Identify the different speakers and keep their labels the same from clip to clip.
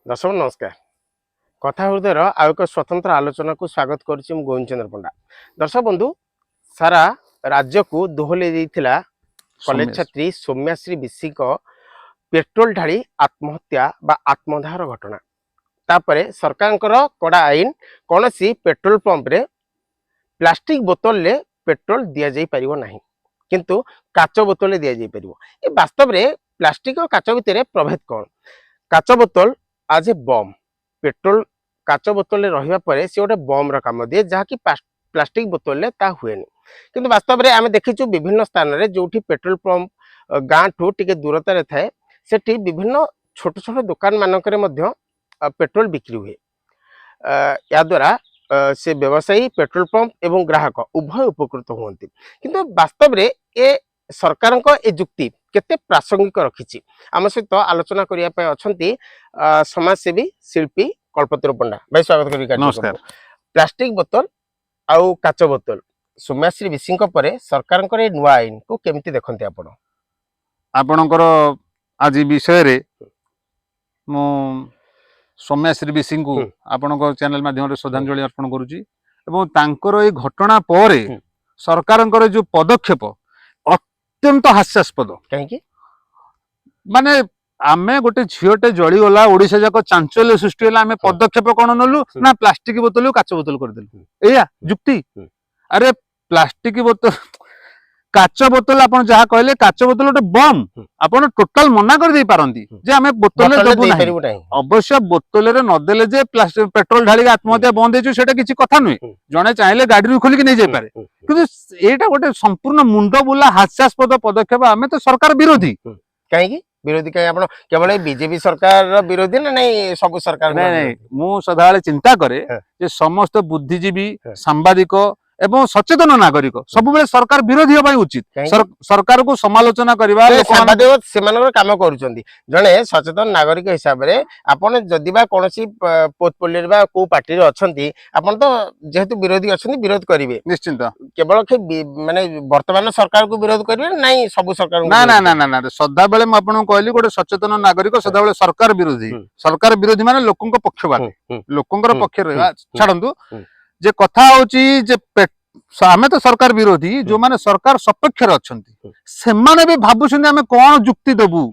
Speaker 1: दर्शक नमस्कार। कथा हृदय आउ एक स्वतंत्र आलोचना को स्वागत करुच्ची गोविंद पंडा। दर्शक बंधु, सारा राज्य को दोहले देइथिला कॉलेज छात्री सौम्याश्री बिशी पेट्रोल ढाली आत्महत्या बा आत्मदाहर घटना तापरे सरकार कड़ा आईन कौन सी पेट्रोल पंप रे प्लास्टिक बोतल ले पेट्रोल दिया जाई परिवो नहीं, किंतु काच बोतल दिया जाई परिवो। ए वास्तव रे प्लास्टिक और काच भितर प्रभेद कौन? काच बोतल आज ए बम, पेट्रोल काच बोतल रहिबा परे से गोटे बम र काम दिए जहाँ कि प्लास्टिक बोतल ले ता हुएनी। किंतु वास्तव रे आमे देखिछु विभिन्न स्थान रे जोठी पेट्रोल पंप गाँ ठू टिके दूरता रे थाए सेठी विभिन्न छोट छोट दुकान मानकरे मध्य पेट्रोल बिक्री हुए। या द्वारा से व्यवसायी पेट्रोल पंप एवं ग्राहक उभय उपकृत हुअन्ति। किंतु वास्तव रे ए सरकार ए जुक्ति केते प्रासंगिक रखिछि आम सहित आलोचना करिया पय अछंती समाजसेवी शिल्पी कल्पतरु पंडा भाई, स्वागत करी।
Speaker 2: नमस्कार।
Speaker 1: प्लास्टिक बोतल आउ काच बोतल सौम्याश्री बिशिंक परे सरकार ए नुआ आईन को केमती देखंती आपण?
Speaker 2: आपणकर आज विषय रे मो सौम्याश्री बिशिंक को आपणकर चैनल माध्यम श्रद्धांजलि अर्पण करूची एवं तांकर ए घटना परे सरकारकर जो पदक्षेप अत्यंत हास्यास्पद।
Speaker 1: कहीं
Speaker 2: माने आमे गोटे झीटे जलीगला ओडिशा जाक चांचल्य सृष्टि होला, आमे पदक्षेप कौन नलु ना प्लास्टिक बोतल काच बोतल करदेलु। एया जुक्ति? अरे प्लास्टिक बोतल काच बोतल आपण जहा कहले काच बोतल गोटे बम आपण टोटल मना कर दे पारंती जे आमे बोतल देबु नाही। अवश्य बोतल रे न देले जे प्लास्टिक पेट्रोल ढाली आत्महत्या बंद हेछु सेटा किछि कथा नुय। जणे चाहिले गाडी रू खोली के नै जाय पारे, किंतु एटा गोटे संपूर्ण मुंड बुला हास्यास्पद पदक्षेप। आमे तो सरकार विरोधी।
Speaker 1: काहे विरोधी? कहीं आप केवल बीजेपी सरकार विरोधी ना नहीं सब सरकार?
Speaker 2: नहीं, मु सदाले चिंता करे जे समस्त बुद्धिजीवी सांबादिक एवं सचेतन नागरिक सब बेले सरकार विरोधी होबाई उचित। सरकार को समालोचना करबा
Speaker 1: सांबादिक सेमानकर काम करूचंती। जणे सचेतन नागरिक हिसाब रे आपण जदि बा कोनोसी पोर्टफोलियो बा को पार्टी रे अछंती आपण तो जेहेतु विरोधी अछंती विरोध करिवे निश्चित। केवल माने वर्तमान सरकार को विरोध करिवे नहीं सब सरकार?
Speaker 2: ना ना ना ना, सदा बेले म आपन कहली गोटे सचेतन नागरिक सदा बेले सरकार विरोधी। सरकार विरोधी माने लोकंक पक्षपाती, लोकंकर पक्ष रहबा छाडंतु। जे कथा होची जे आमे तो सरकार विरोधी, जो माने सरकार सपक्ष रे अछंती से माने भी भाबुछंती आमे कोन जुक्ति देबु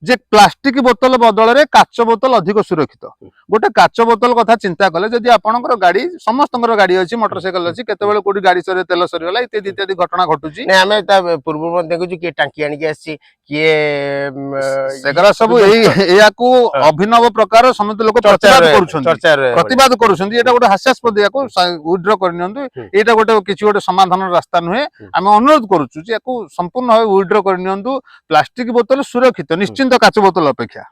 Speaker 2: जे प्लास्टिक बोतल बदल रे काच बोतल अधिक सुरक्षित। गोटे काच बोतल कथा चिंता कले जदि आपनकर गाड़ी समस्तकर गाड़ी अछि, मोटरसाइकल अछि, केतेबेले कोडी गाड़ी सरे तेल सरीगला इत्यादि इत्यादि घटना घटुची।
Speaker 1: नै आमे ता पूर्व देखुची कि टांकी आनी के आछि कि
Speaker 2: सेगरा सब एया को अभिनव प्रकार समित लोक प्रतिवाद करूछंती। एटा गोटे हास्यास्पद याको विड्रॉ करनियंतु। एटा गोटे किछि गोटे समाधान रास्ता नुहे। आमे अनुरोध करूछु जे याको संपूर्ण भाव विड्रॉ करनियंतु। प्लास्टिक बोतल सुरक्षित निश्चित काच बोतल अपेक्षा।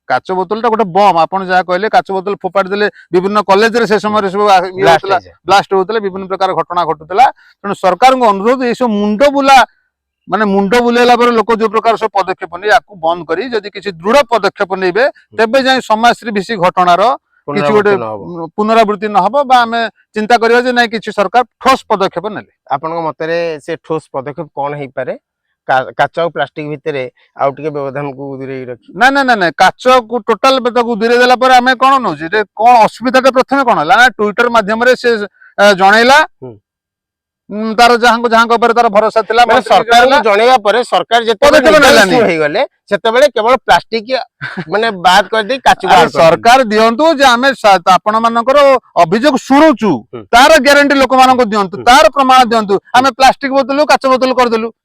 Speaker 2: काच बोतल टा गोटे बम, आपण जहा कहले काच बोतल फोपाड़ देले विभिन्न कॉलेज रे से समय सब ब्लास्ट होतले, विभिन्न प्रकार घटना घटुतला। तेणु सरकार को अनुरोध ए सब मुंड बुला माने मुंड बुलेला पर लोक जो प्रकार सब पदक्षेप नै याकू बंद करी जदि किछि दृढ़ पदक्षेप नेबे तेबे जाय समाजश्री बिशी घटनार किछि गोटे पुनरावृत्ति न हबो बा आमे चिंता करियो जे नै किछि सरकार ठोस पदक्षेप नेले।
Speaker 1: आपन मतरे से ठोस पदक्षेप कोन हेइ पारे? काच और प्लास्टिक भितरे आउ टिके व्यवधान को दूरे रखी?
Speaker 2: ना ना ना ना, काच को टोटल को दूरे देला पर आमे कोन नउछि जे कोन असुविधा के प्रथमे कोन हला ना ट्विटर माध्यम रे से जणैला तार जहां ऊपर तार भरोसा थिला।
Speaker 1: सरकार को जणैवा परे सरकार जे पदक्षेप होई गले सेतेबेले केवल प्लास्टिक माने बात कर दे काच को
Speaker 2: सरकार दियंतु जे आमे आपण मानकर अभियोग सुनुचु तार ग्यारंटी लोक मानको दियंतु, तार प्रमाण दियंतु। आमे प्लास्टिक बोतल काच बोतल कर देलु